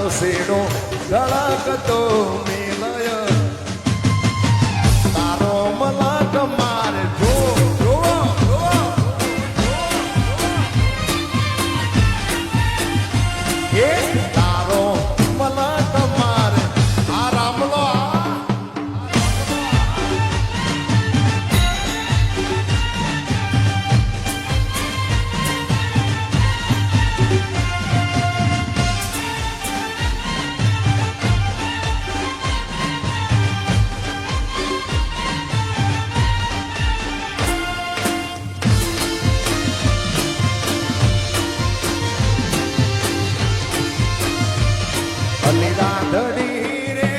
સેડો ધડકતો મેલય તારો મલક મારે જો એ તારો મલક મારે આ રામલો રાધડી રે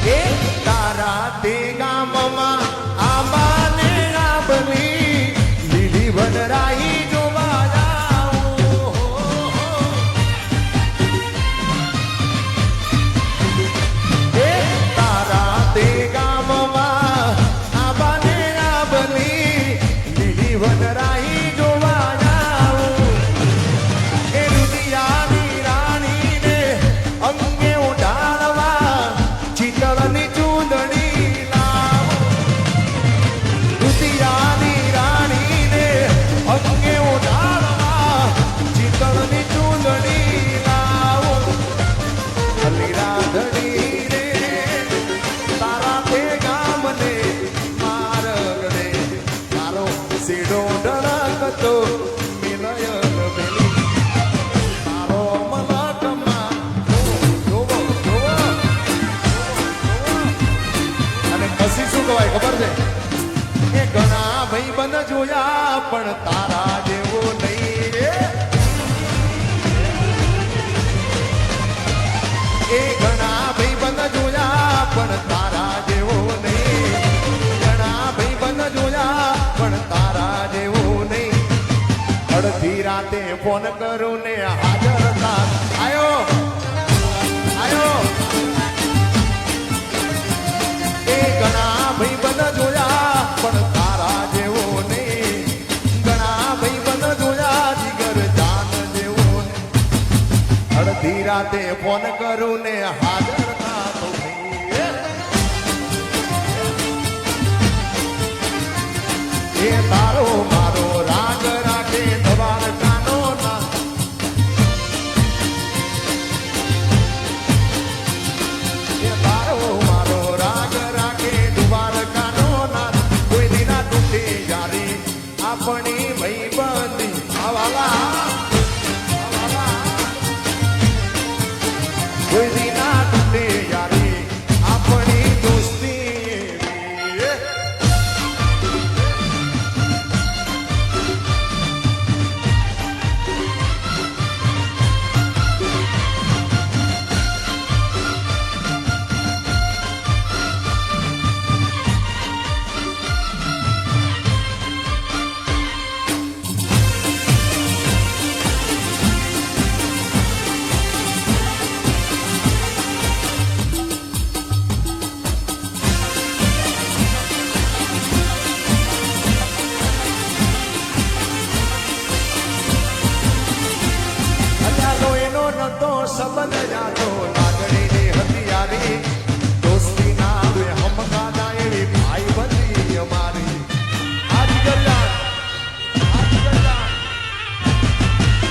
એ તારા તે ગામમાં આંબાને આંબલી લીલી વનરાઈ જોવા જાઉં એ તારા તે ગામમાં વનરાઈ જોવા જાઉં એ રુદિયાની રાણીને અંગે ઉડાડવા ચિતળની ચૂંદડી લાવું રુદિયાની રાણીને અંગે ઉડાડવા ચિતળની ચૂંદડી લાવું અલી રાધડી રે તારા તે ગામને મારગડે તારો સેડો ધડકતો મિલય મેલી તારો મલકમાં જોવો અને પછી શું કહેવાય ખબર છે એ ઘણા ભાઈબંધ જોયા પણ તારા જેવો નહીં એ ઘણા ભાઈબંધ જોયા પણ તારા જેવો નહીં ઘણા ભાઈબંધ જોયા પણ તારા જેવું નહીં અડધી રાતે ફોન કરું ને હાજર થા આયો એ ઘણા ભાઈબંધ જોયા પણ તારા જેવો નહીં ઘણા ભાઈબંધ જોયા જીગર જાન જેવો નહીં અડધી રાતે ફોન કરું ને હાજર થા તો એ તારો મારો રાગ રાખે દ્વારકાનો નાથ એ તારો મારો રાગ રાખે દ્વારકાનો નાથ કોઈ દિના તૂટે યારી આપણી ભાઈબંધી આવાલા કોઈ દિના તૂટે યારી આપણી દોસ્તી સંબંધ જાતો લાગણીની હથિયારી દોસ્તી ના દે હમકા ના એવી ભાઈ બંધી અમારી આજ ગલ્લા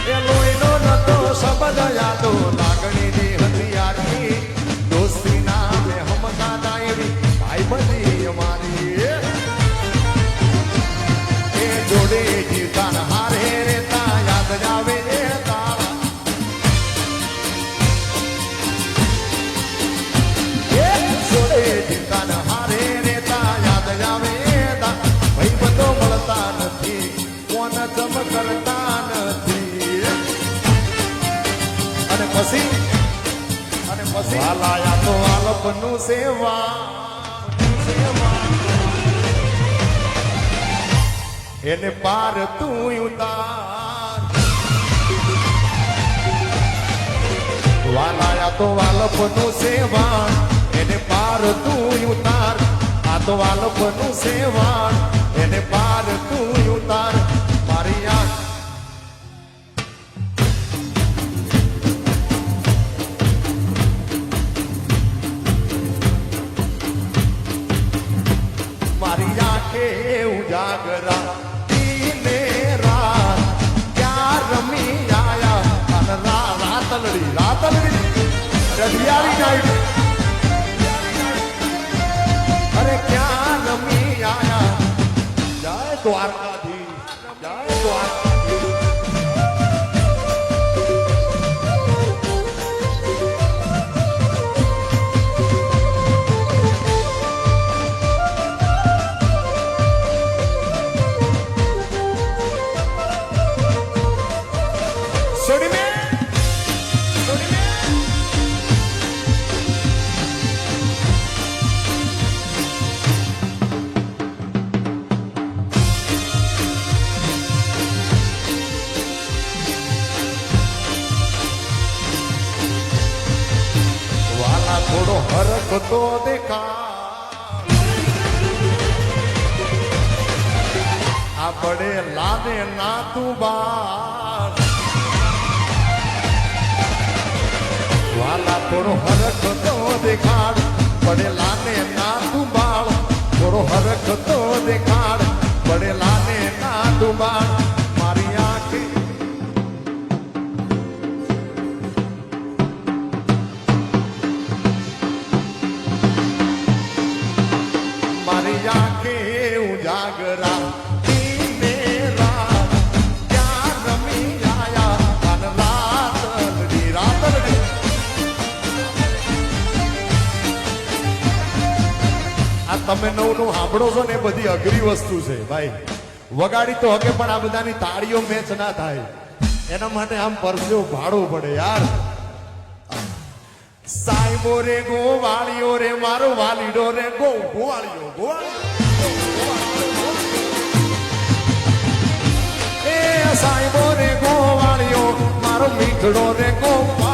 એ લોહીનો નતો સંબંધ જાતો લાગણીની હથિયારી દોસ્તી ના દે હમકા ના એવી ભાઈ બંધી અમારી એ જોડે જીવતા હારે રેતા યાદ જાવે જમ કરતા નથી અને પછી વાલાયા તો આલપનું સેવા એને પાર તું ઉતાર વાલાયા તો આલપનું સેવા એને પાર તું ઉતાર આ તો વાલપનું સેવાણ એને પાર તું ઉતાર મારી આંખ મારી આંખે ઉજાગરા દીને રાત ક્યાં રમી આયા અને રાતલડી રજિયાળી નાઈટ અરે ક્યાં રમી આયા જય દ્વારકાધીશ જય દ્વારકાધીશ થોડો હરકતો દેખા આ બડે લાને ના તું બાર વાલા થોડો હરકતો દેખાડ બડે લાને ના તું બાળ થોડો હરકતો દેખાડ બડે લાને ના તું બાળ મારી આંખે મારી આંખે ઉજાગરા દીને રાત ક્યાં રમી આયા અને રાતલડી આ તમે નવું સાંભળો છો ને એ બધી અઘરી વસ્તુ છે ભાઈ વગાડી તો હકે પણ આ બધાની તાળીઓ મેચ ના થાય એના માટે આમ પરસ્યો ભાડવું પડે યાર સાહેબો રે ગોવાળીઓ રે મારો વાલીડો રે ગોવાળીઓ એ સાહેબો રે ગોવાળીઓ મારો મીઠડો રે ગોવાળીઓ